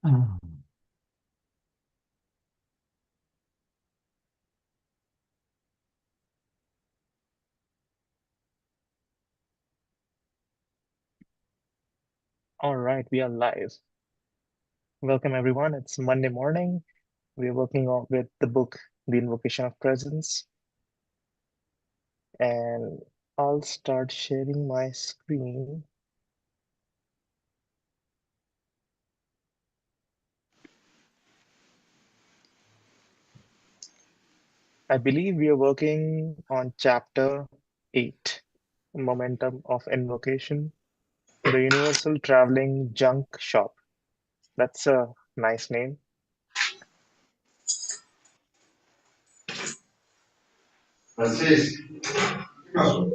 Oh. All right, we are live. Welcome, everyone. It's Monday morning. We're working on with the book, The Invocation of Presence, and I'll start sharing my screen. I believe we are working on chapter 8, Momentum of Invocation, the Universal Traveling Junk Shop. That's a nice name. Francés, ¿qué pasó?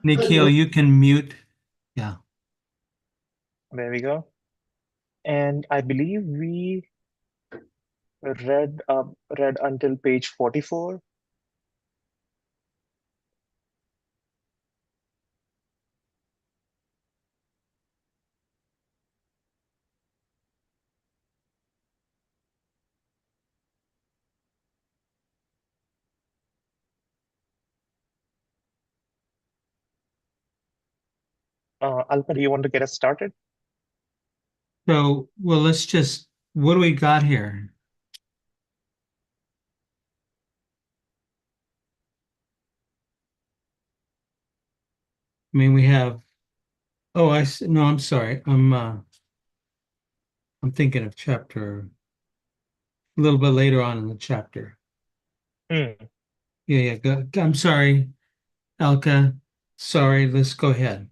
Nikhil, you can mute. Yeah. There we go. And I believe we read until page 44. Alpa, do you want to get us started? So, well, what do we got here? I mean, we have, no, I'm sorry. I'm thinking of chapter a little bit later on in the chapter. Hmm. Yeah, I'm sorry, Elka. Sorry, let's go ahead.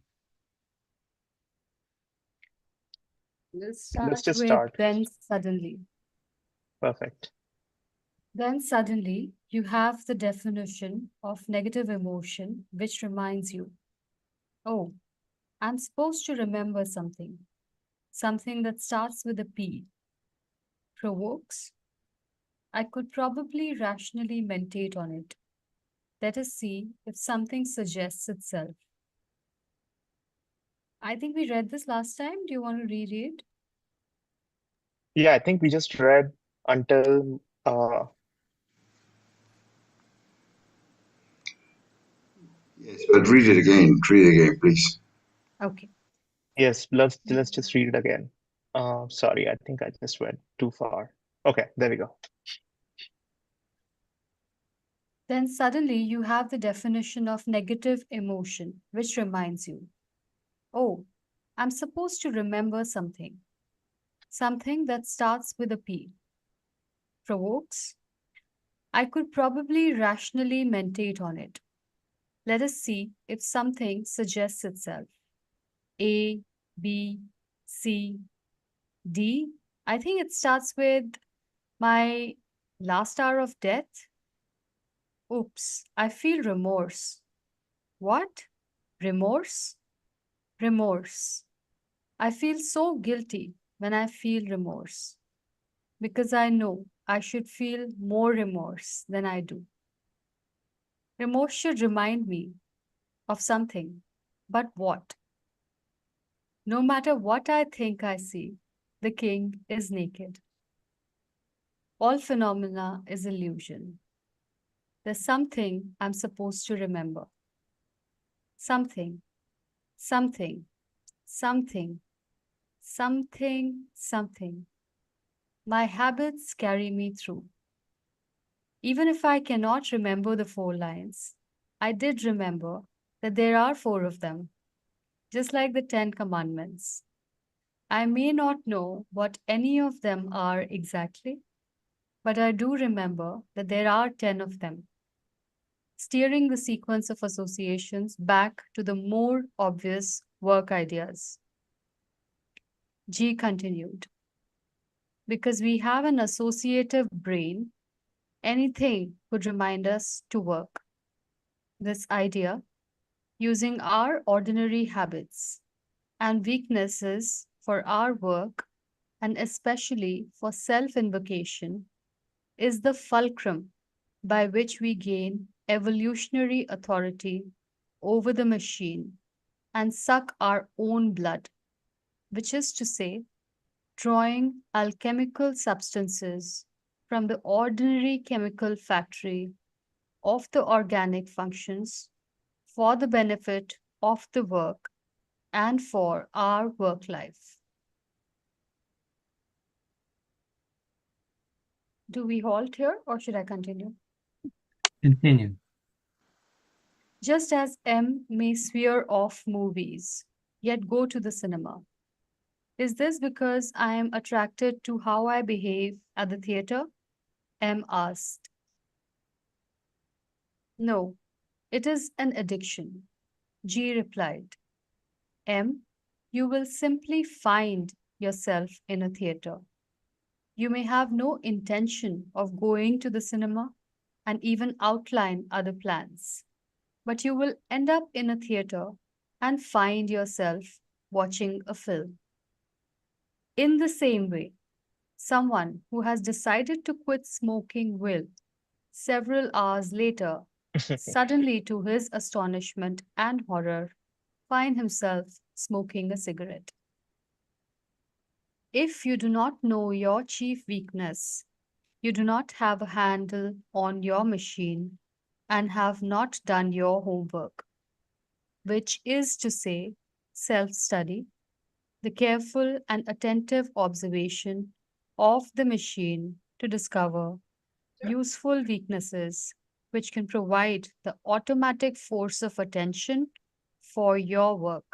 Let's Let's start just with start. then suddenly. Perfect. Then suddenly you have the definition of negative emotion, which reminds you, oh, I'm supposed to remember something. Something that starts with a P. Provokes. I could probably rationally meditate on it. Let us see if something suggests itself. I think we read this last time. Do you want to reread? Yeah, I think we just read until Yes, but read it again. Read it again, please. Okay. yes, let's just read it again. Sorry, I think I just went too far. Okay, there we go. Then suddenly you have the definition of negative emotion, which reminds you, oh, I'm supposed to remember something. Something that starts with a P. Provokes. I could probably rationally meditate on it. Let us see if something suggests itself. A, B, C, D. I think it starts with my last hour of death. Oops, I feel remorse. What? Remorse? Remorse. I feel so guilty when I feel remorse because I know I should feel more remorse than I do. Remorse should remind me of something, but what? No matter what I think I see, the king is naked. All phenomena is illusion. There's something I'm supposed to remember. Something, something, something, something. My habits carry me through. Even if I cannot remember the 4 lines, I did remember that there are 4 of them, just like the 10 Commandments. I may not know what any of them are exactly, but I do remember that there are 10 of them, steering the sequence of associations back to the more obvious work ideas. G continued. Because we have an associative brain, anything could remind us to work. This idea, using our ordinary habits and weaknesses for our work, and especially for self invocation, is the fulcrum by which we gain evolutionary authority over the machine and suck our own blood, which is to say, drawing alchemical substances from the ordinary chemical factory of the organic functions for the benefit of the work and for our work life. Do we halt here or should I continue? Continue. Just as M may swear off movies, yet go to the cinema. Is this because I am attracted to how I behave at the theater? M asked. No, it is an addiction. G replied. M, you will simply find yourself in a theater. You may have no intention of going to the cinema and even outline other plans, but you will end up in a theater and find yourself watching a film. In the same way, someone who has decided to quit smoking will, several hours later, suddenly to his astonishment and horror, find himself smoking a cigarette. If you do not know your chief weakness, you do not have a handle on your machine and have not done your homework, which is to say, self study, the careful and attentive observation of the machine to discover useful weaknesses which can provide the automatic force of attention for your work.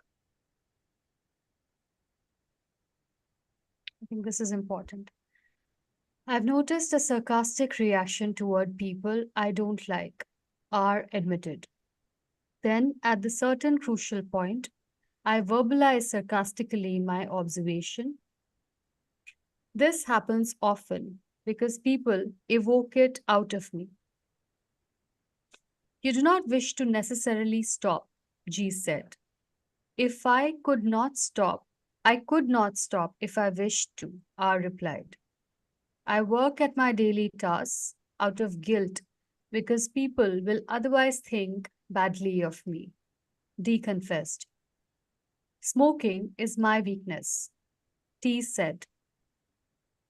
I think this is important. I've noticed a sarcastic reaction toward people I don't like, are admitted. Then, at the certain crucial point, I verbalize sarcastically my observation. This happens often because people evoke it out of me. You do not wish to necessarily stop, G said. If I could not stop, I could not stop if I wished to, R replied. I work at my daily tasks out of guilt because people will otherwise think badly of me. D confessed. Smoking is my weakness, T said.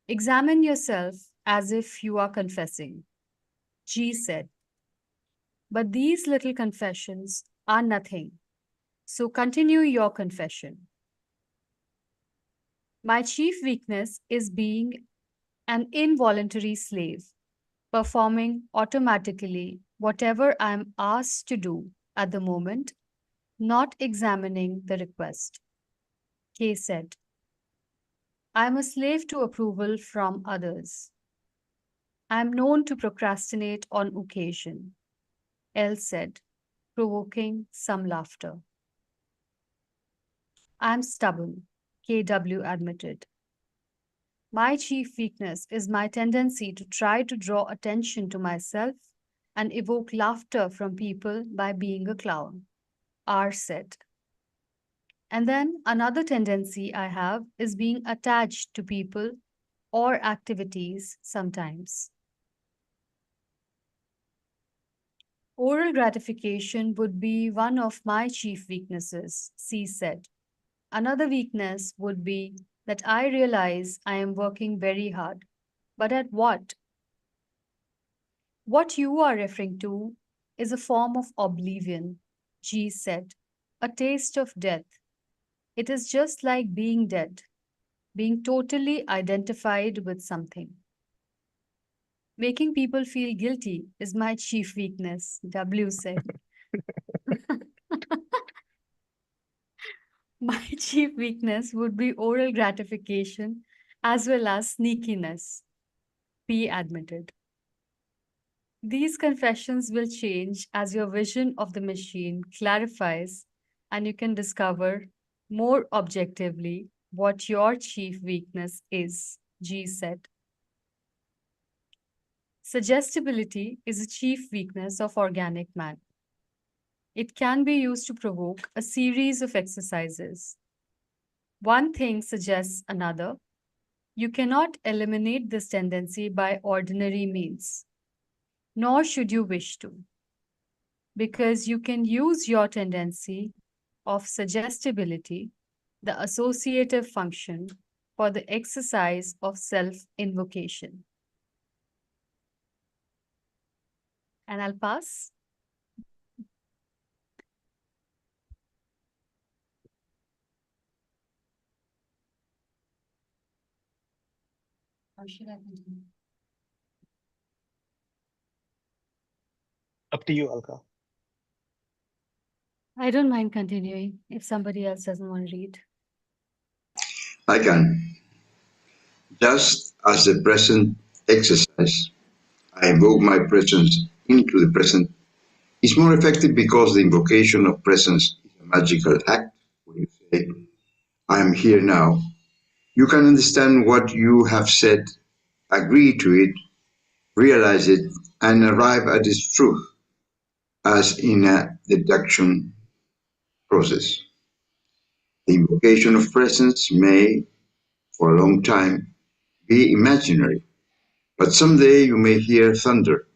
Examine yourself as if you are confessing, G said. But these little confessions are nothing, so continue your confession. My chief weakness is being an involuntary slave, performing automatically whatever I am asked to do at the moment, not examining the request. K said, I am a slave to approval from others. I am known to procrastinate on occasion, L said, provoking some laughter. I am stubborn, KW admitted. My chief weakness is my tendency to try to draw attention to myself and evoke laughter from people by being a clown, R said. And then another tendency I have is being attached to people or activities sometimes. Oral gratification would be one of my chief weaknesses, C said. Another weakness would be that I realize I am working very hard. But at what? What you are referring to is a form of oblivion, G said, a taste of death. It is just like being dead, being totally identified with something. Making people feel guilty is my chief weakness, W said. My chief weakness would be oral gratification as well as sneakiness, P admitted. These confessions will change as your vision of the machine clarifies and you can discover more objectively what your chief weakness is, G said. Suggestibility is a chief weakness of organic man. It can be used to provoke a series of exercises. One thing suggests another. You cannot eliminate this tendency by ordinary means, nor should you wish to, because you can use your tendency of suggestibility, the associative function for the exercise of self-invocation. And I'll pass. Or should I continue? Up to you, Alka. I don't mind continuing if somebody else doesn't want to read. I can. Just as the present exercise, I invoke my presence into the present, is more effective because the invocation of presence is a magical act. When you say, I am here now, you can understand what you have said, agree to it, realize it, and arrive at its truth, as in a deduction process. The invocation of presence may, for a long time, be imaginary, but someday you may hear thunder.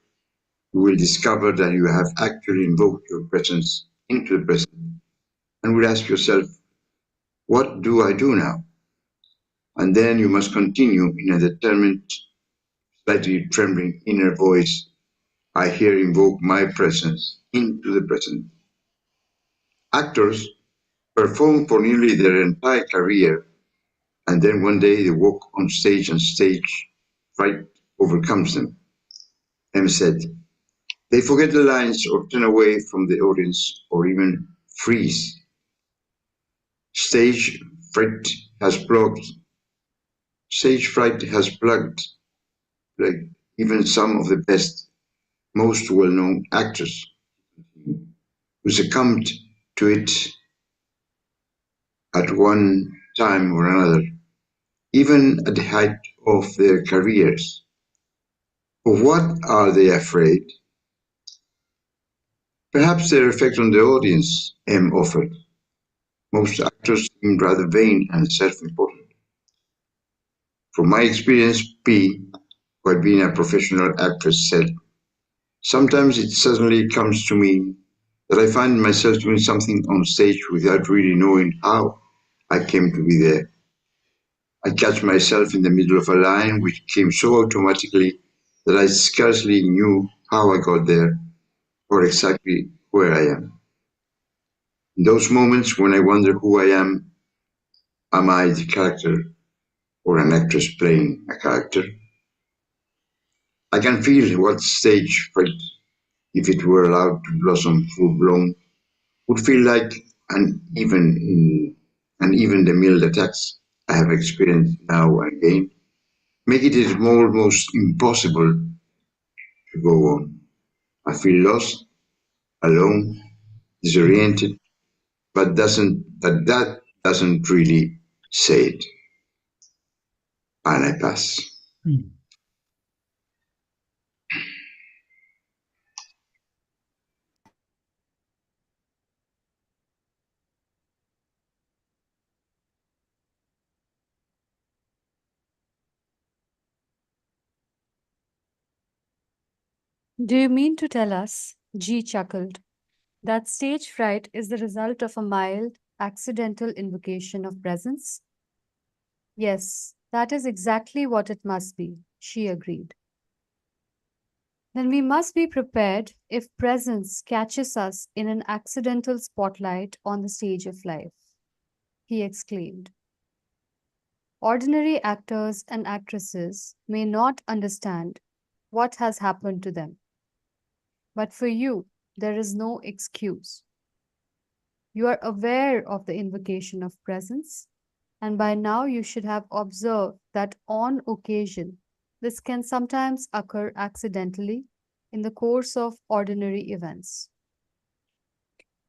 You will discover that you have actually invoked your presence into the present and will ask yourself, what do I do now? And then you must continue in a determined, slightly trembling inner voice, I here invoke my presence into the present. Actors perform for nearly their entire career, and then one day they walk on stage and stage fright overcomes them. M said, they forget the lines or turn away from the audience or even freeze. Stage fright has plugged, stage fright has plagued even some of the best, most well-known actors who succumbed to it at one time or another, even at the height of their careers. Of what are they afraid? Perhaps their effect on the audience, M offered. Most actors seem rather vain and self-important. From my experience, P, who had been a professional actress, said, sometimes it suddenly comes to me that I find myself doing something on stage without really knowing how I came to be there. I catch myself in the middle of a line which came so automatically that I scarcely knew how I got there or exactly where I am. In those moments when I wonder who I am I the character or an actress playing a character? I can feel what stage fright, if it were allowed to blossom full blown, would feel like, and even the mild attacks I have experienced now and again, make it almost impossible to go on. I feel lost, alone, disoriented, but that doesn't really say it. And I pass. Hmm. Do you mean to tell us, G chuckled, that stage fright is the result of a mild, accidental invocation of presence? Yes, that is exactly what it must be, she agreed. Then we must be prepared if presence catches us in an accidental spotlight on the stage of life, he exclaimed. Ordinary actors and actresses may not understand what has happened to them, but for you, there is no excuse. You are aware of the invocation of presence, and by now you should have observed that on occasion, this can sometimes occur accidentally in the course of ordinary events.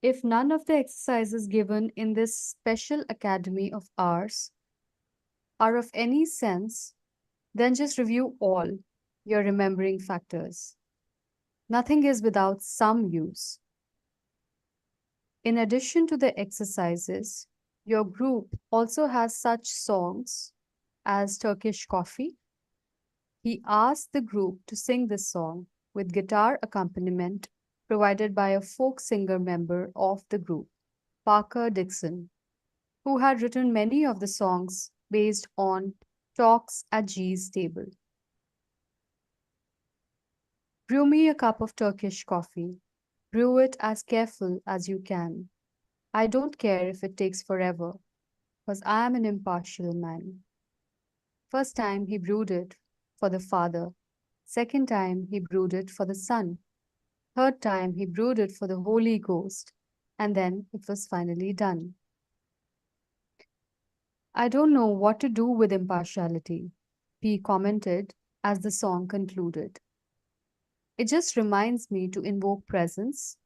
If none of the exercises given in this special academy of ours are of any sense, then just review all your remembering factors. Nothing is without some use. In addition to the exercises, your group also has such songs as Turkish Coffee. He asked the group to sing this song with guitar accompaniment provided by a folk singer member of the group. Parker Dixon, who had written many of the songs based on talks at G's table. Brew me a cup of Turkish coffee. Brew it as careful as you can. I don't care if it takes forever, 'cause I am an impartial man. First time he brewed it for the Father. Second time he brewed it for the Son. Third time he brewed it for the Holy Ghost. And then it was finally done. I don't know what to do with impartiality, P commented as the song concluded. It just reminds me to invoke presence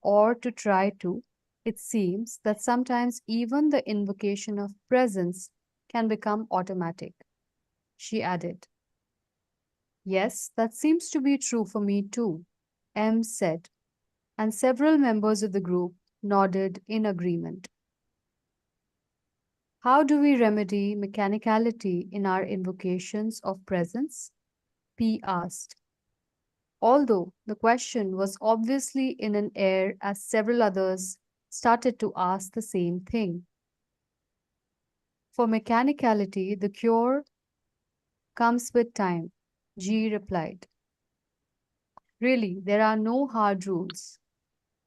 or to try to. It seems that sometimes even the invocation of presence can become automatic. She added, Yes, that seems to be true for me too, M said, and several members of the group nodded in agreement. How do we remedy mechanicality in our invocations of presence? P asked. Although the question was obviously in an air as several others started to ask the same thing. For mechanicality, the cure comes with time, G replied. Really, there are no hard rules,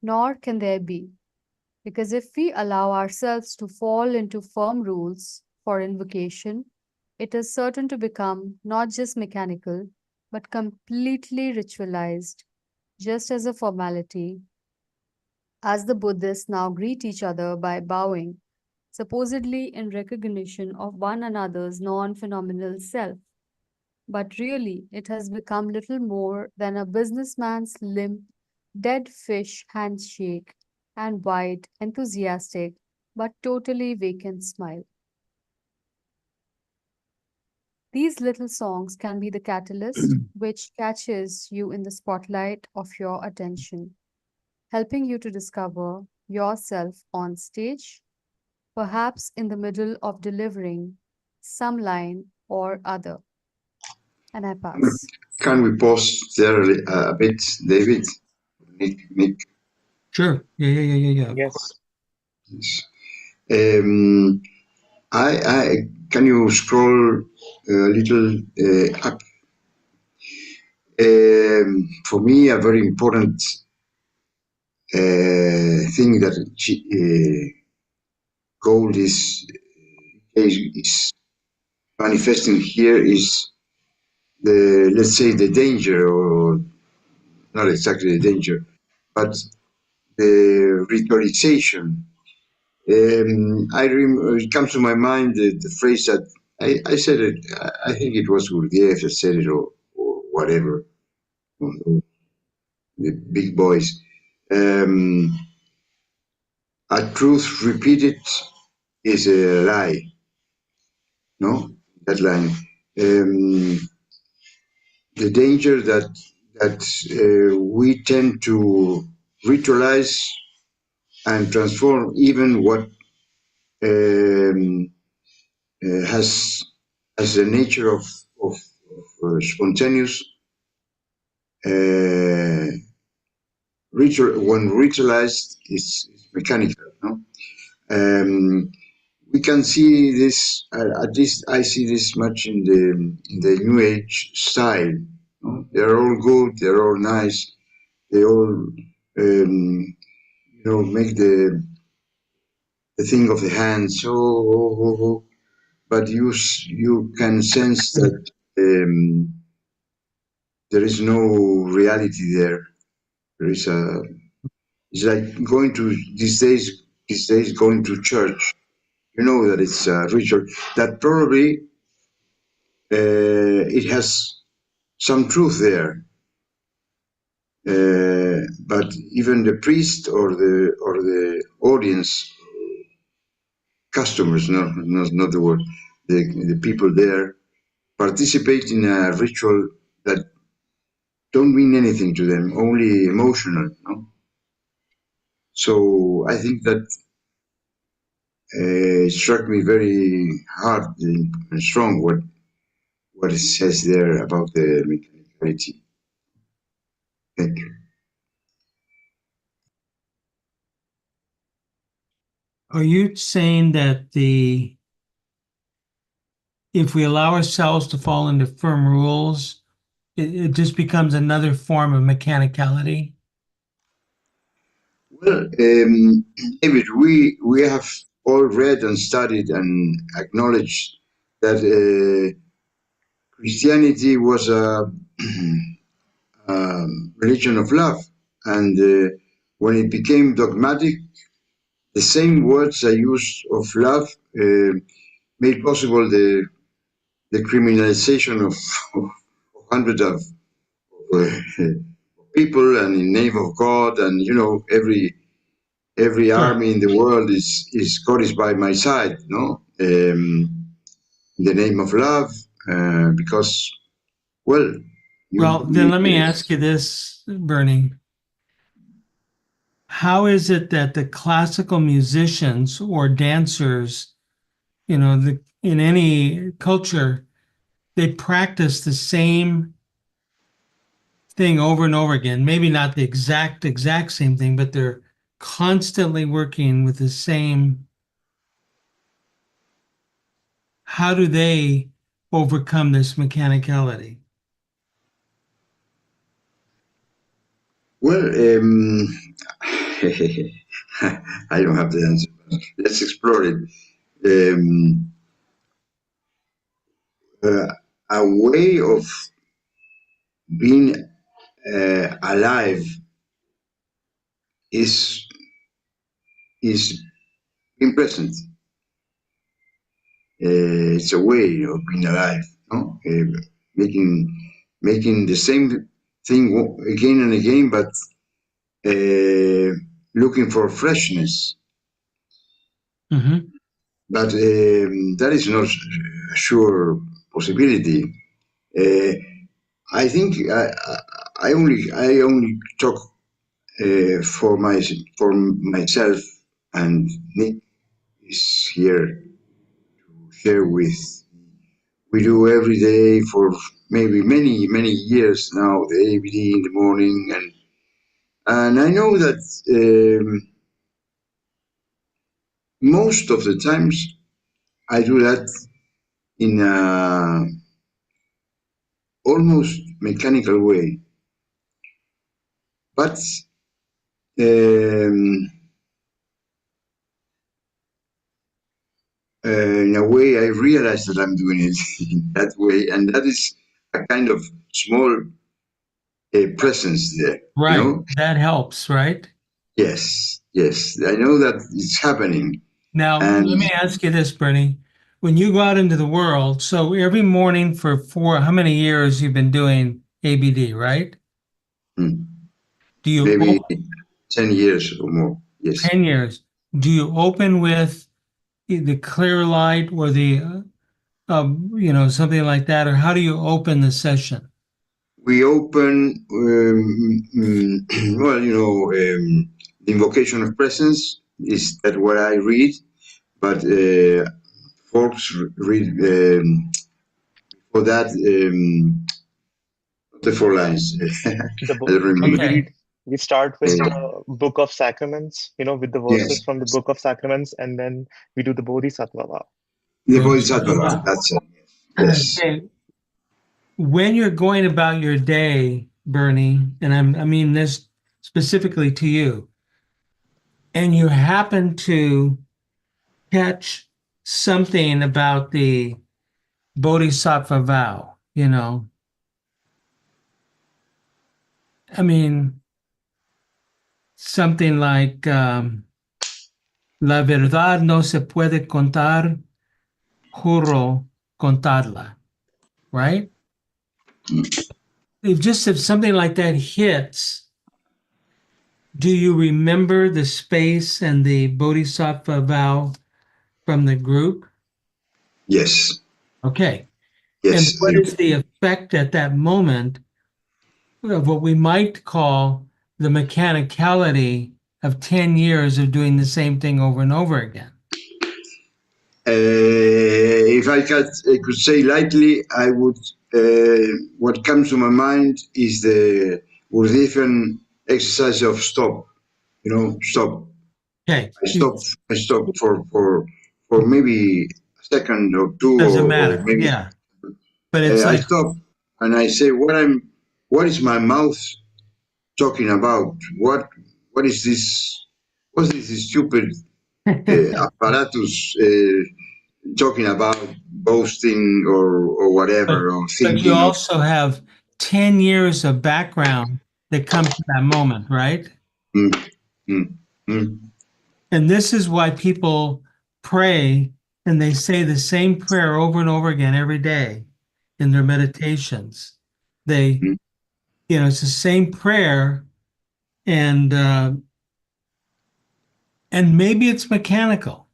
nor can there be, because if we allow ourselves to fall into firm rules for invocation, it is certain to become not just mechanical, but completely ritualized, just as a formality, as the Buddhists now greet each other by bowing, supposedly in recognition of one another's non phenomenal self. But really, it has become little more than a businessman's limp, dead fish handshake and wide, enthusiastic, but totally vacant smile. These little songs can be the catalyst which catches you in the spotlight of your attention, helping you to discover yourself on stage, perhaps in the middle of delivering some line or other. And I pass. Can we pause there a bit, David? Nick, Sure. Yeah. Of course. Yes. please. Um, I can you scroll a little up? For me, a very important thing that gold is manifesting here is the, let's say, the danger, or not exactly the danger, but the ritualization. It comes to my mind the phrase that I said it. I think it was Gurdjieff that said it, or whatever, the big boys. Um, a truth repeated is a lie. No, that line. The danger that we tend to ritualize and transform even what um, has the nature of spontaneous uh, ritual. When ritualized, is mechanical. No, we can see this. At least I see this much in the New Age style. No? They're all good. They're all nice. They all make the thing of the hands. But you can sense that there is no reality there. There is a. It's like going to these days. These days, going to church. You know that it's a ritual that probably it has some truth there. But even the priest or the audience, customers, not the word, the people there participate in a ritual that don't mean anything to them, only emotional. No? So I think that it struck me very hard and strong what it says there about the mechanicality. Thank you. Are you saying that if we allow ourselves to fall into firm rules, it just becomes another form of mechanicality? Well, David, we have all read and studied and acknowledged that Christianity was a religion of love, and when it became dogmatic, the same words I used of love made possible the criminalization of hundreds of uh, people, and in name of God, and every Sure. army in the world is God is by my side, no? In the name of love, because well, Well, then let me ask you this, Bernie. How is it that the classical musicians or dancers, in any culture, they practice the same thing over and over again? Maybe not the exact same thing, but they're constantly working with the same. How do they overcome this mechanicality? well, I don't have the answer. But let's explore it. Um, uh, a way of being alive is is being present. It's a way of being alive, no? Making making the same thing again and again, but looking for freshness. Hmm. But that is not a sure possibility. Uh, I think I only talk for myself, and Nick is here to share with. We do every day for maybe many years now the ABD in the morning, and I know that most of the times I do that in a almost mechanical way, but um, in a way I realize that I'm doing it in that way, and that is a kind of small presence there. You Right. know? That helps, right? Yes, yes, I know that it's happening, Now, and let me ask you this, Bernie. When you go out into the world, so every morning for how many years you've been doing ABD, right? hmm, Do you maybe open 10 years or more. Yes, 10 years? Do you open with the clear light or something like that? Or how do you open the session? we open. Well, the invocation of presence is that what I read, but folks read for that the four lines. The I book don't remember. Okay. we start with Uh, the Book of Sacraments, with the verses yes, from the Book of Sacraments, and then we do the Bodhisattva vow. the Bodhisattva. Bodhisattva. That's it. Yes. Okay. When you're going about your day, Bernie, and I mean this specifically to you, and you happen to catch something about the Bodhisattva vow, I mean, something like la verdad no se puede contar, juro contarla, right? If something like that hits, do you remember the space and the Bodhisattva vow from the group? Yes. Okay. And Yes. what is the effect at that moment of what we might call the mechanicality of 10 years of doing the same thing over and over again? If I could say lightly, I would. What comes to my mind is the Urdifian exercise of stop. Stop. Okay. I stopped for maybe a second or two, Doesn't or matter. maybe Yeah. But it's I like, stop and I say, what is my mouth talking about? What is this? What is this stupid apparatus talking about boasting or but whatever, or but you thinking of? also have 10 years of background that come to that moment, right? Mm, mm, mm, And this is why people pray and they say the same prayer over and over again every day in their meditations. They, mm, it's the same prayer, and maybe it's mechanical,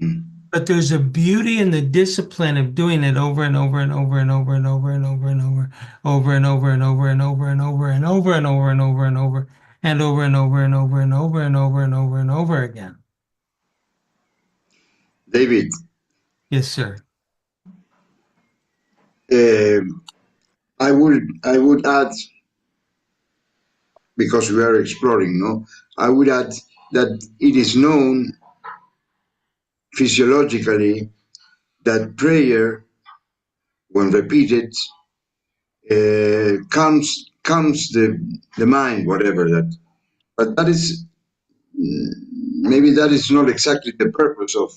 mm. but there's a beauty in the discipline of doing it over and over and over and over and over and over and over, over and over and over and over and over and over and over and over and over and over and over and over and over and over and over and over again. David, Yes, sir. um I would add, because we are exploring, no, I would add that it is known physiologically that prayer, when repeated, calms the mind, whatever that. But that is, maybe that is not exactly the purpose of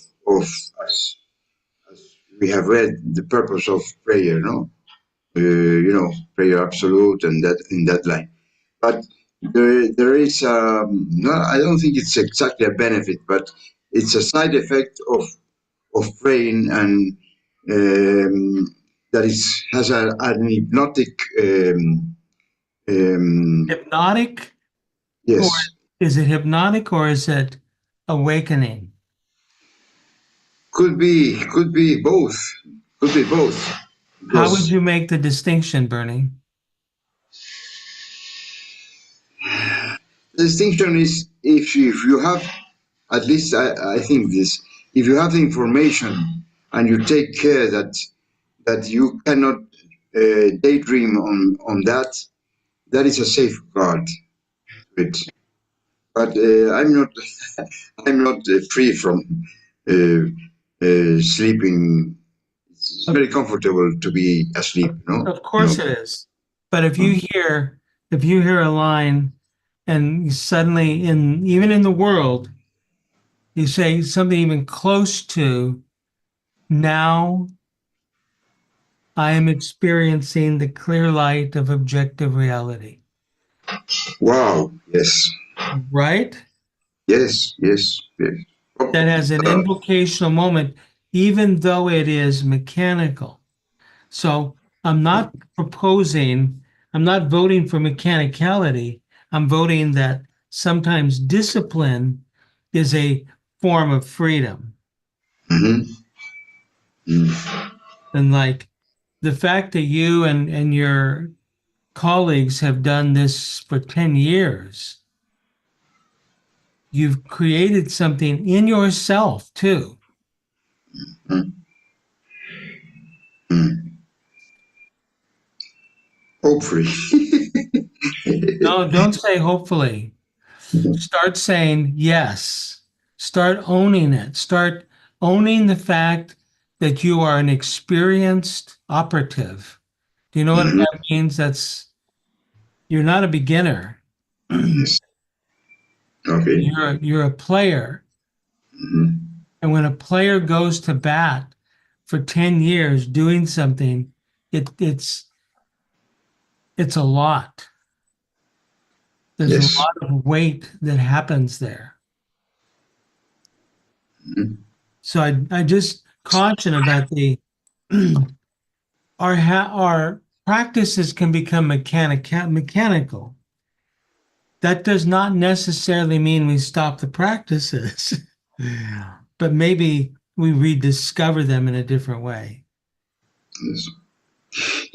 us. We have read the purpose of prayer, no? Prayer absolute, and that in that line. But there is, no, I don't think it's exactly a benefit, but it's a side effect of praying, and that is has an hypnotic, um, Hypnotic, or yes, is it hypnotic or is it awakening? could be both, could be both, How would because you make the distinction, Bernie? the distinction is, if you have, at least I think this, if you have the information and you take care that you cannot daydream on that, that is a safeguard to it. But I'm not free from uh, sleeping. It's Of, very comfortable to be asleep, no? of course it is. But if you hear a line and you suddenly even in the world, you say something even close to now I am experiencing the clear light of objective reality, Wow. Yes. right? Yes. Yes. Yes. Oh, That has an invocational moment, even though it is mechanical. So I'm not proposing, I'm not voting for mechanicality. I'm voting that sometimes discipline is a form of freedom. mhm, mm, And like the fact that you and your colleagues have done this for 10 years, you've created something in yourself too. mm, mm. Hopefully. No, don't say hopefully. Start saying yes. Start owning it. Start owning the fact that you are an experienced operative. Do you know what Mhm, that means? You're not a beginner. yes. Okay. You're a player. Mhm, And when a player goes to bat for 10 years doing something, it's a lot. There's a yes. lot of weight that happens there. Mhm, So I just caution about our practices can become mechanical. That does not necessarily mean we stop the practices, but maybe we rediscover them in a different way. yes.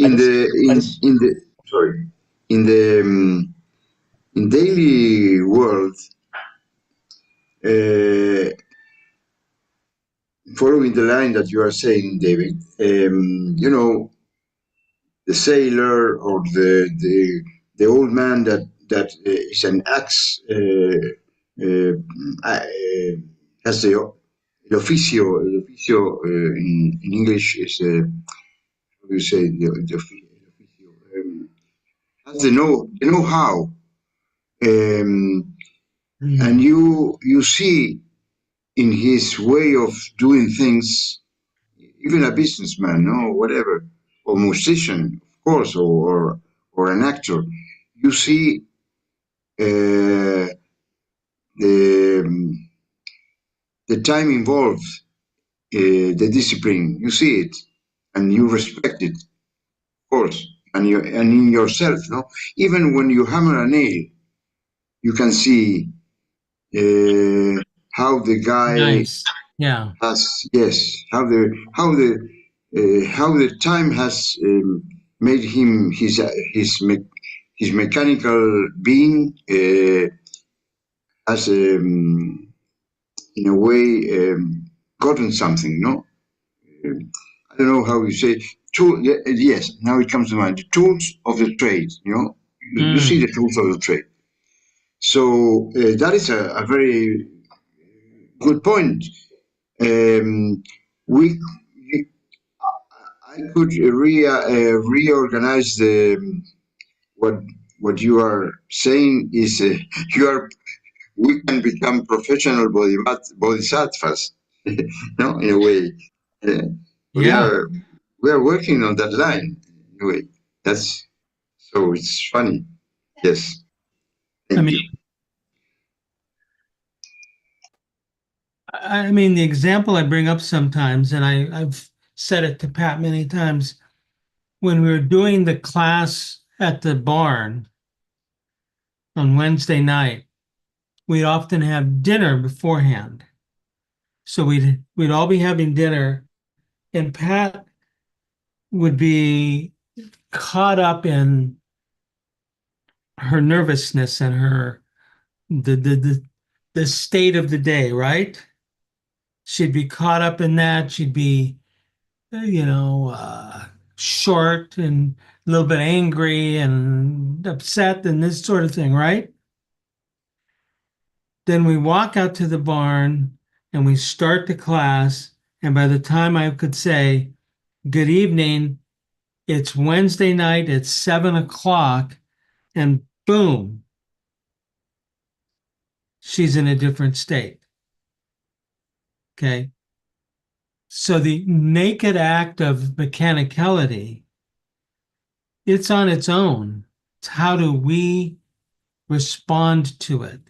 I In just, the I just, in the sorry, in the in daily world, uh, following the line that you are saying, David, the sailor, or the old man that is an axe uh, has the oficio in English is how do you say the oficio, has the know-how, and Mm. you see in his way of doing things, even a businessman, no, whatever, or musician, of course, or an actor, you see the the time involved, the discipline. You see it, and you respect it, of course, and in yourself, no. Even when you hammer a nail, you can see how the guy Nice. Yeah. has, yes, how the time has made him his mechanical being has in a way gotten something, no. Um, I don't know how you say tool. Yes, now it comes to mind. The tools of the trade. You see Mm. the tools of the trade. So that is a very good point. Um, we I could reorganize the what what you are saying is you are we can become professional bodhisattvas, no, in a way. Uh, we Yeah. are we are working on that line in a way. That's so it's funny. Yes, I thank mean, you. the example I bring up sometimes, and I've said it to Pat many times, when we were doing the class at the barn on Wednesday night, we'd often have dinner beforehand. So we'd all be having dinner, and Pat would be caught up in her nervousness and her the state of the day, right? She'd be caught up in that. She'd be, you know, short and a little bit angry and upset and this sort of thing, right? Then we walk out to the barn and we start the class. And by the time I could say, good evening, it's Wednesday night at 7 o'clock, and boom, she's in a different state. Okay. So the naked act of mechanicality, it's on its own. It's how do we respond to it?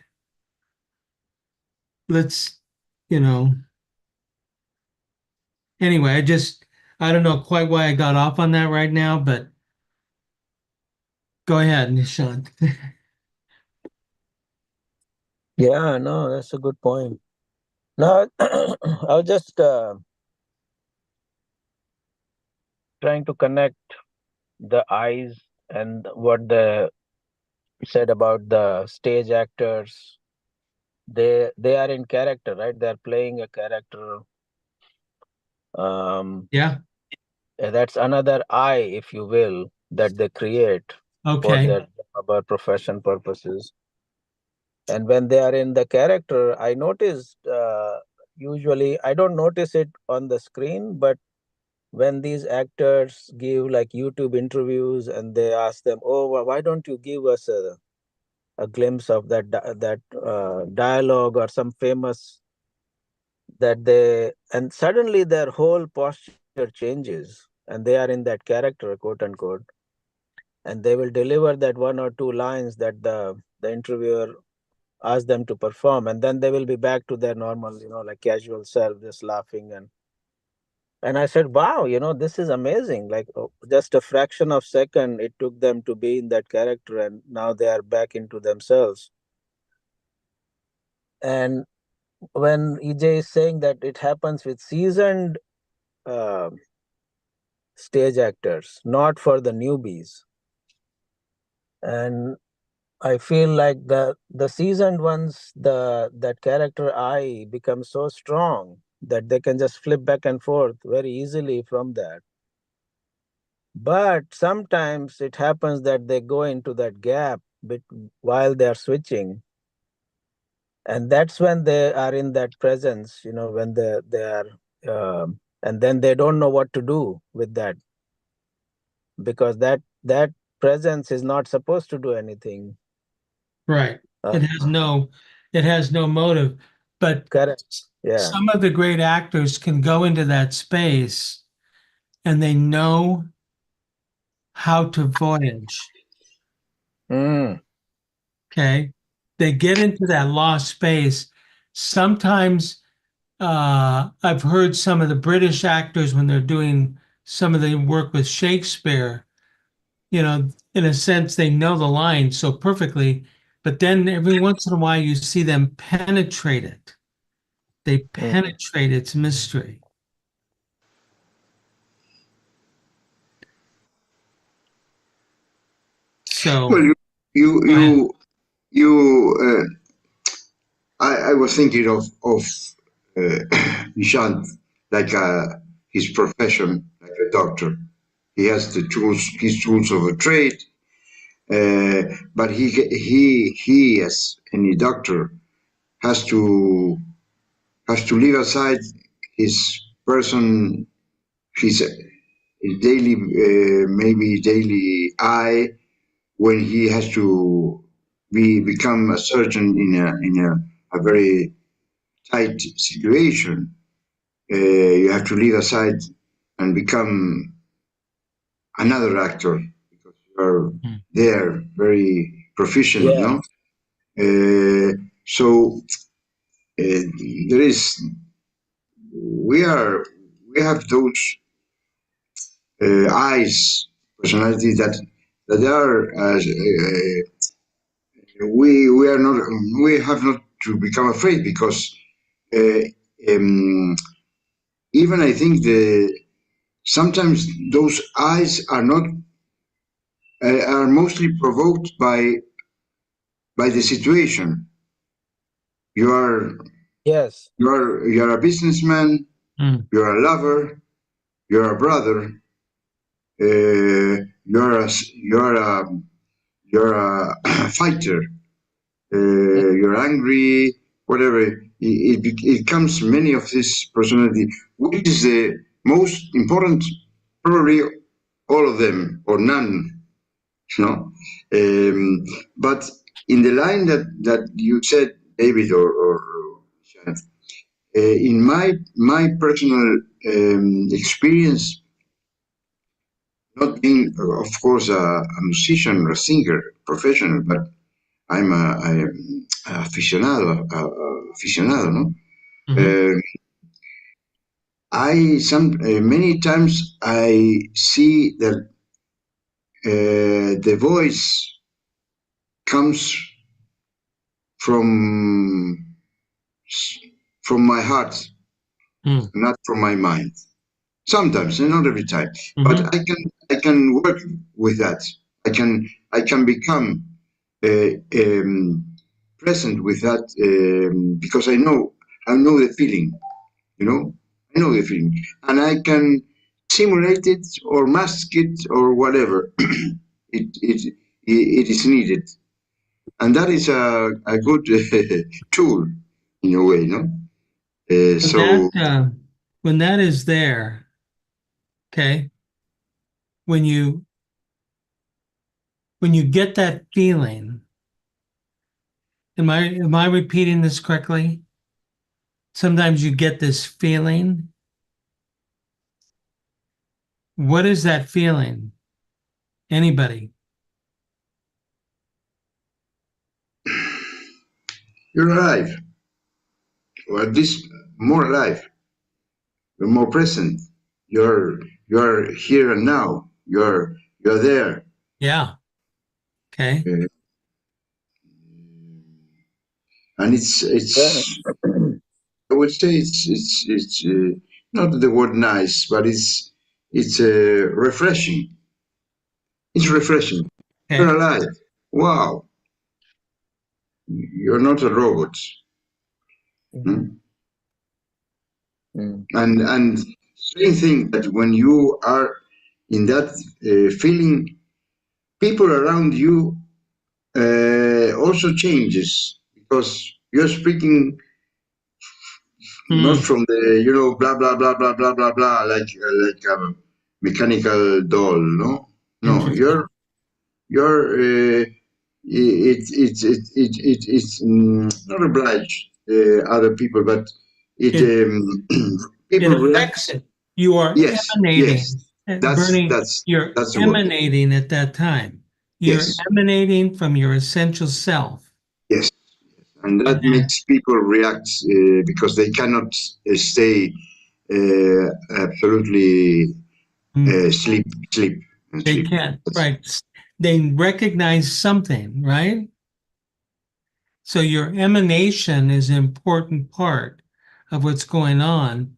Let's, you know, anyway, I don't know quite why I got off on that right now, but go ahead, Nishant. Yeah, no, that's a good point. Now, I was just trying to connect the eyes and what they said about the stage actors. They are in character, right? They're playing a character. Um, Yeah. that's another eye, if you will, that they create for Okay. their about profession purposes. And when they are in the character, I noticed usually I don't notice it on the screen, but when these actors give like YouTube interviews and they ask them, "Oh, why don't you give us a glimpse of that dialogue or some famous that they," and suddenly their whole posture changes and they are in that character, quote unquote, and they will deliver that one or two lines that the interviewer asked them to perform, and then they will be back to their normal, like casual self, just laughing. And I said, wow, this is amazing. Like, just a fraction of second it took them to be in that character, and now they are back into themselves. And when EJ is saying that it happens with seasoned uh, stage actors, not for the newbies. And I feel like the seasoned ones, that character eye becomes so strong that they can just flip back and forth very easily from that. But sometimes it happens that they go into that gap while they are switching, And that's when they are in that presence, when they are, and then they don't know what to do with that, because that presence is not supposed to do anything. Right. Uh, It has no motive. But correct. Yeah. some of the great actors can go into that space and they know how to voyage. Mm. Okay. They get into that lost space. Sometimes I've heard some of the British actors when they're doing some of the work with Shakespeare, in a sense, they know the line so perfectly, but then every once in a while you see them penetrate it. They Mm. penetrate its mystery. Well, So, you, go ahead. you, you. I was thinking of Nishant like his profession, like a doctor. He has the tools, his tools of a trade, but he, as any doctor, has to leave aside his person, his daily, maybe daily eye, when he has to become a surgeon in a very tight situation. You have to leave aside and become another actor because you are Mm. there very proficient, Yeah. no? So there is we are we have those eyes personality that are we are not we have not to become afraid because uh, um, even I think the sometimes those eyes are not are mostly provoked by the situation. You are Yes. you are a businessman. Mm. You're a lover. You're a brother. You're a fighter. Mm. You're angry. Whatever. It comes many of this personality, which is the most important. Probably all of them or none. No. But in the line that you said, David or Shannon, in my personal experience, not being, of course, a musician or a singer, professional, but I'm a aficionado, no? Mhm. Uh, I some many times I see that the voice comes from from my heart, Mm. not from my mind. Sometimes, and not every time, but Mhm. I can work with that. I can become uh, um, present with that because I know the feeling. You know, I know the feeling, and I can simulate it or mask it or whatever it is needed, and that is a good tool in a way. No, When so that is there, okay, when you get that feeling, am I repeating this correctly? Sometimes you get this feeling. What is that feeling? Anybody? you're alive, or at least more alive. You're more present. You're here and now. You're there. Yeah. Okay. Uh, and Yeah. it's I would say it's not the word nice, but it's refreshing. It's refreshing. You're Okay. alive. Wow, you're not a robot. Mhm. Hmm? Mm. And strange thing that when you are in that feeling, people around you also changes because You're speaking not Mm, from the, blah blah blah blah blah blah blah, like a mechanical doll. No, no, interesting. you're it's not obliged other people, but it It it people affects react. it. You are Yes, yes, emanating, that's Bernie, that's you're that's the word. emanating at that time. You're Yes, emanating from your essential self. yes, and And that then, makes people react because they cannot stay absolutely mm, sleep and they sleep. can't, That's, right? They recognize something, right? So your emanation is an important part of what's going on.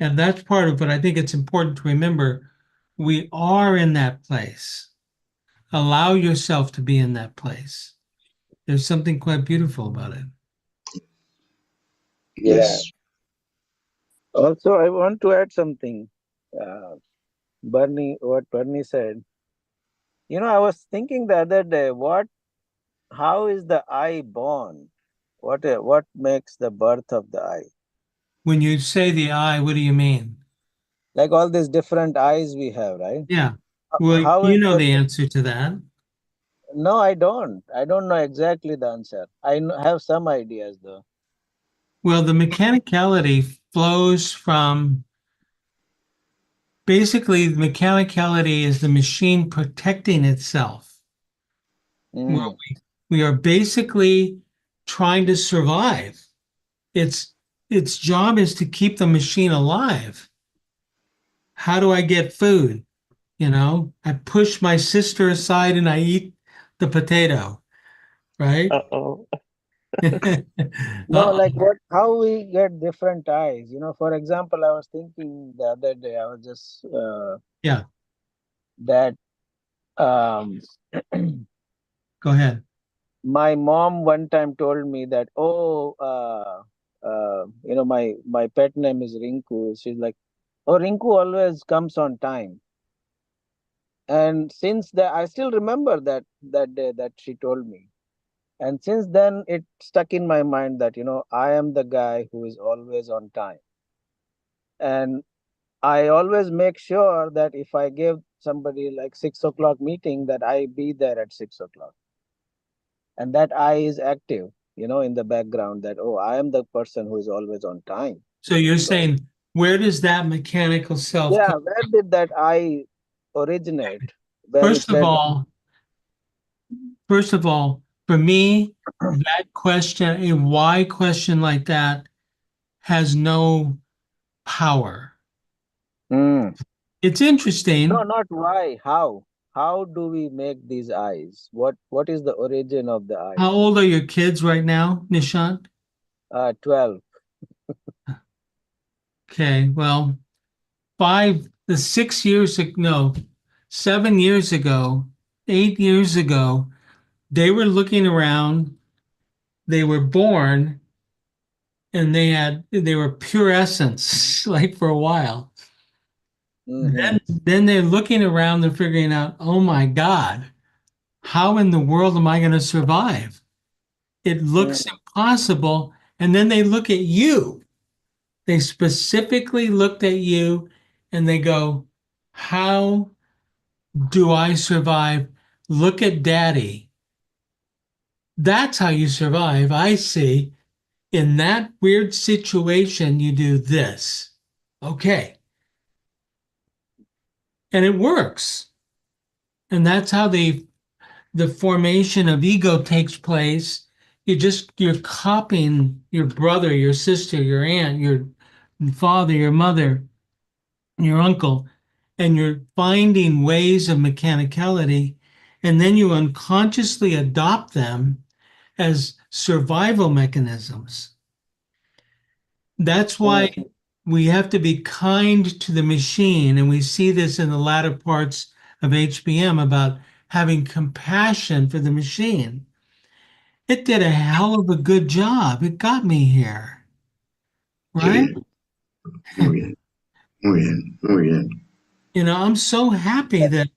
And that's part of what I think it's important to remember. We are in that place. Allow yourself to be in that place. There's something quite beautiful about it. Yeah. yes, Also, I want to add something. Uh, what Bernie said. I was thinking the other day, how is the eye born? What makes the birth of the eye? When you say the I, what do you mean? Like all these different eyes we have, right? Yeah. Well, How you is know the the answer to that. No, I don't. I don't know exactly the answer. Have some ideas though. Well, the mechanicality flows from basically, the mechanicality is the machine protecting itself. Well, Mm, we are basically trying to survive. Its its job is to keep the machine alive. How do I get food? I push my sister aside and I eat the potato, right? Uh-oh. no, like Uh-oh. how we get different eyes. For example, I was thinking the other day, I was just Yeah, that um go ahead. my mom one time told me that, oh, my pet name is Rinku. She's like, oh, Rinku always comes on time. And since that, I still remember that day that she told me. And since then, it stuck in my mind that I am the guy who is always on time. And I always make sure that if I give somebody like 6 o'clock meeting, that I be there at 6 o'clock, and that I is active, in the background. That, oh, I am the person who is always on time. So you're So saying, where does that mechanical self yeah, come? where did that I originate? Where it First of said, all, first of all, for me, that question, a why question like that has no power. hmm. It's No, interesting. not why, how. How do we make these eyes? What is the origin of the How eyes? old are your kids right now, Nishant? 12. Okay, well, 6 years ago, no, 7 years ago, 8 years ago, they were looking around, they were born, and they were pure essence, like for a while. Mm-hmm. Then they're looking around, they're figuring out, oh my God, how in the world am I going to survive? It looks Mm-hmm. impossible. And then they look at you. They specifically looked at you and they go, how do I survive? Look at daddy. That's how you survive. I see. In that weird situation, you do this. Okay. And it works. And that's how the formation of ego takes place. You're copying your brother, your sister, your aunt, your father, your mother, your uncle, and you're finding ways of mechanicality, and then you unconsciously adopt them as survival mechanisms. That's why we have to be kind to the machine, and we see this in the latter parts of HBM about having compassion for the machine. It did a hell of a good job. It got me here, right? sí, muy bien, muy bien, muy bien. I'm so happy that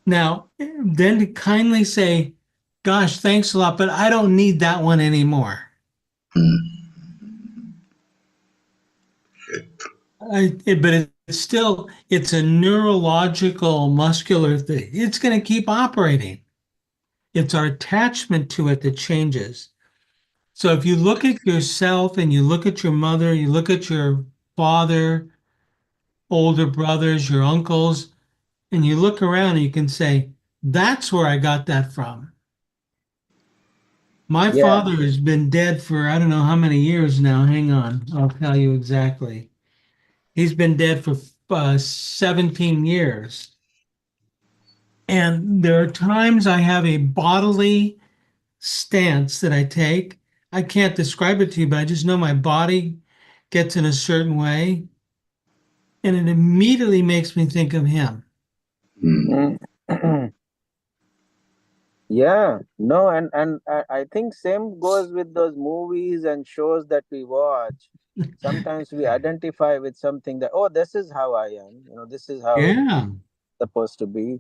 now, then to kindly say, gosh, thanks a lot, but I don't need that one anymore. But it's still, it's a neurological muscular thing. It's going to keep operating. It's our attachment to it that changes. So if you look at yourself and you look at your mother, you look at your father, older brothers, your uncles, and you look around and you can say, that's where I got that from. My Yeah. father has been dead for I don't know how many years now. Hang on, I'll tell you exactly. He's been dead for 17 years. And there are times I have a bodily stance that I take. I can't describe it to you, but I just know my body gets in a certain way. And it immediately makes me think of him. Mm. Mm. Yeah, no, and I think same goes with those movies and shows that we watch. Sometimes we identify with something that, oh, this is how I am. This is how it's Yeah. supposed to be.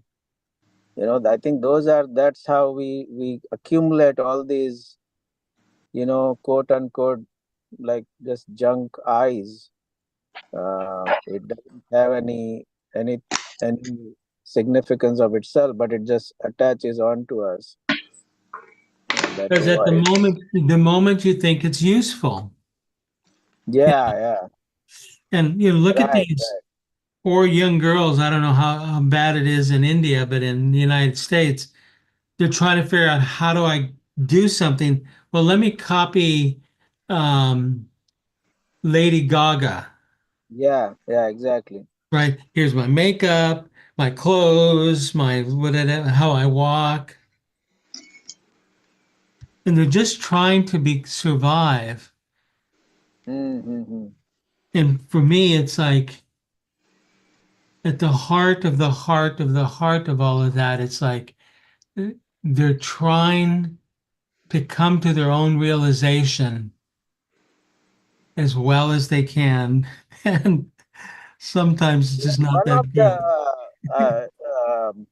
I think that's how we accumulate all these, quote unquote, like just junk eyes. It doesn't have any any significance of itself, but it just attaches onto us. That Because oh, at the moment you think it's useful. yeah, yeah, And you look at right, these right. poor young girls. I don't know how bad it is in India, but in the United States, they're trying to figure out how do I do something. Well, let me copy um, Lady Gaga, Yeah, yeah, exactly. right? Here's my makeup, my clothes, my whatever, how I walk, and they're just trying to be survive. Mm-hmm. And for me, it's like at the heart of the heart of the heart of all of that, it's like they're trying to come to their own realization as well as they can. And sometimes it's Yeah, just not one of that the good. uh, um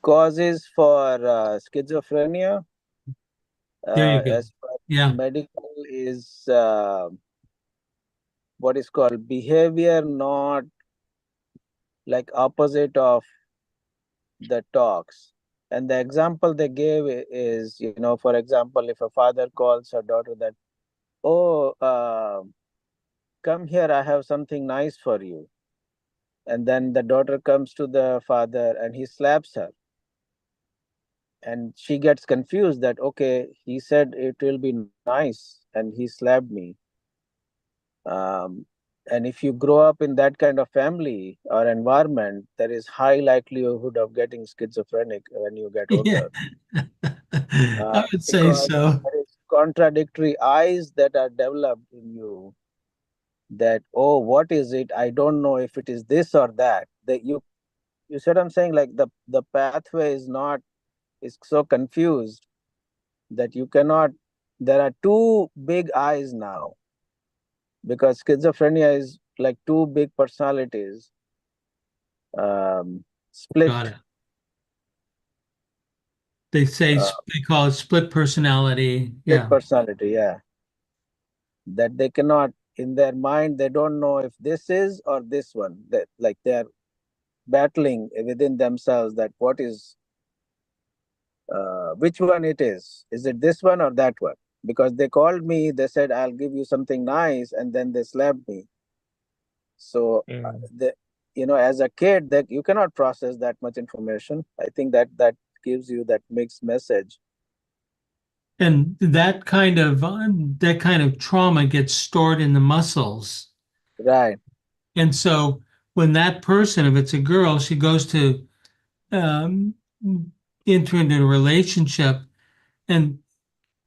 causes for schizophrenia, There you go. as per Yeah, medical, is what is called behavior, not like opposite of the talks. And the example they gave is, for example, if a father calls a daughter that, oh, come here, I have something nice for you. And then the daughter comes to the father and he slaps her. And she gets confused that, okay, he said it will be nice and he slapped me. Um, and if you grow up in that kind of family or environment, there is high likelihood of getting schizophrenic when you get yeah. older, I would say because so. there is contradictory eyes that are developed in you. That, oh, what is it? I don't know if it is this or that. That you see what I'm saying? Like the pathway is so confused that you cannot. There are two big eyes now, because schizophrenia is like two big personalities, split Got it. They say uh, they call it split personality. split Yeah, personality. Yeah, that they cannot, in their mind they don't know if this is or this one. That, like, they're battling within themselves, that what is, which one it is it this one or that one? Because they called me, they said, I'll give you something nice, and then they slapped me. So Mm. as a kid, that you cannot process that much information. I think that gives you that mixed message. and that kind of trauma gets stored in the muscles, Right. and so when that person, if it's a girl, she goes to um, enter into a relationship, and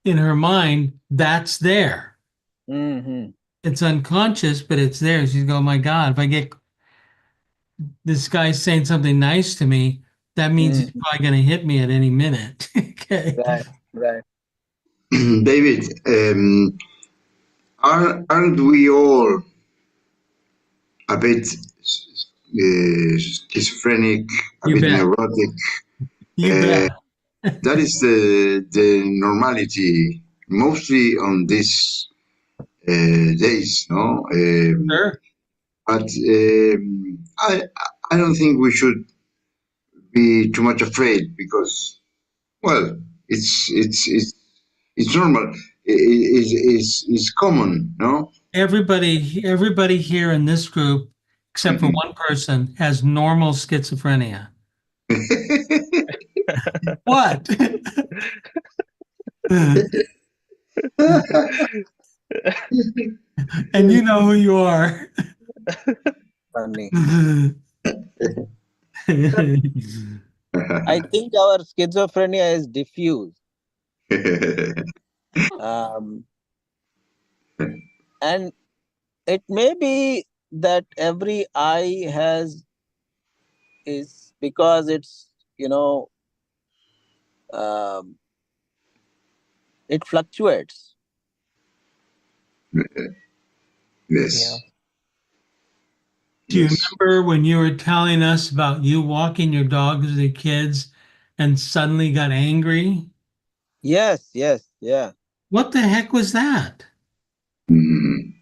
in her mind, that's there. Mm-hmm. It's unconscious, but it's there. She's going, oh my God, if I get this guy saying something nice to me, that means he's Mm-hmm. probably going to hit me at any minute. Okay. Right. Right. David, aren't we all a bit schizophrenic, a You bit bet. neurotic? You Uh, bet. that is the normality mostly on these days, no? Sure. But I don't think we should be too much afraid because, well, it's normal. It's common, no? Everybody here in this group, except for Mhm. one person, has normal schizophrenia. What? And you know who you are. Funny. I think our schizophrenia is diffuse. Um, and it may be that every eye has is because it's, um, it fluctuates. Yeah. Yes, Do you yes. remember when you were telling us about you walking your dog with the kids and suddenly got angry? Yes, yes, yeah. What the heck was that? Mhm.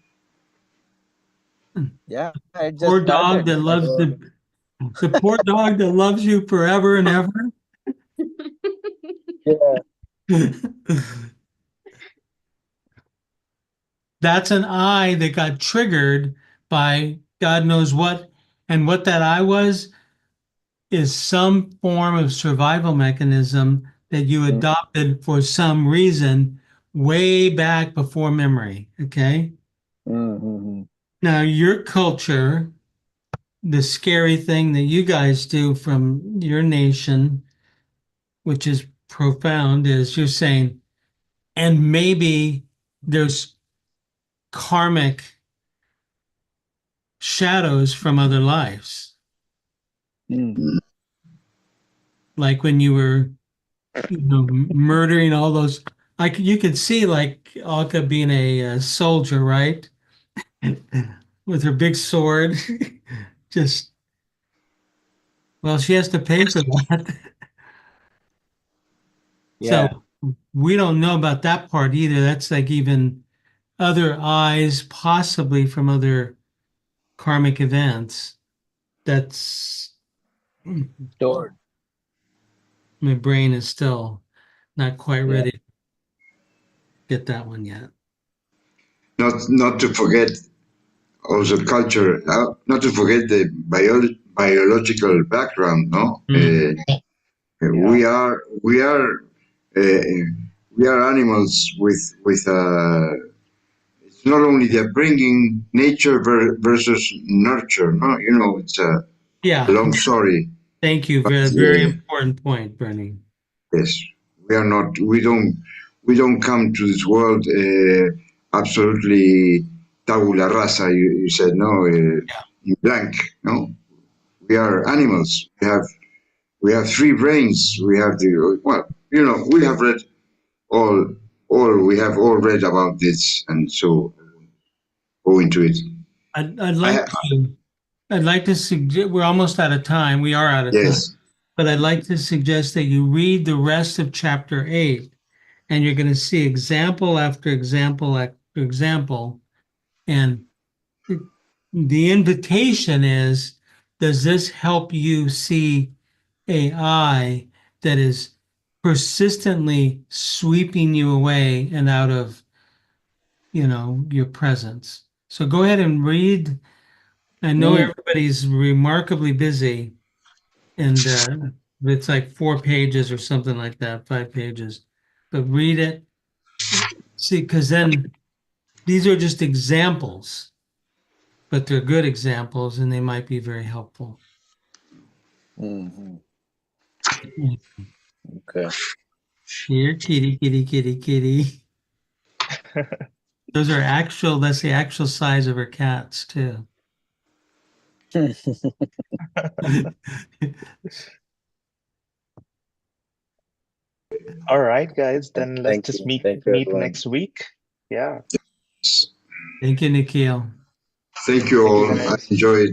Yeah, it just Poor dog started. that I loves don't. the poor dog that loves you forever and ever. Yeah. That's an eye that got triggered by God knows what. And what that eye was is some form of survival mechanism that you adopted for some reason way back before memory. Okay. Mm-hmm. Now, your culture, the scary thing that you guys do from your nation, which is profound, is you're saying, and maybe there's karmic shadows from other lives. Mm. Like when you were, murdering all those. Like you could see, like Alka being a soldier, right? With her big sword, just well, she has to pay for that. So Yeah. we don't know about that part either. That's like even other eyes, possibly from other karmic events. That's Stored. my brain is still not quite Yeah. ready to get that one yet. Not to forget also culture, not to forget the biological background, no? Mm. Yeah. We are uh, we are animals with it's not only the upbringing, nature versus nurture, no? You know, it's a Yeah, long story, thank you. but Very important point, Bernie. yes, we are not. We don't come to this world absolutely tabula rasa. You said no, in blank. No, we are animals. We have three brains. We have the well, you know, we have read all we have all read about this, and so go into it. I'd, I'd I like to I'd like to suggest we're almost out of time. We are out of time, yes, but I'd like to suggest that you read the rest of chapter 8, and you're going to see example after example after example. And the invitation is, does this help you see AI that is persistently sweeping you away and out of, your presence? So go ahead and read. I know Mm. everybody's remarkably busy, and it's like 4 pages or something like that, 5 pages. But read it, see, because then these are just examples, but they're good examples and they might be very helpful. Mm-hmm. Okay. Here, kitty, kitty, kitty, kitty. Those are actual, that's the actual size of her cats, too. All right, guys, then let's Thank just you. meet Thank you, meet everyone. next week. Yeah. Thank you, Nikhil. thank you Thank you, all. I Ganesh. enjoyed.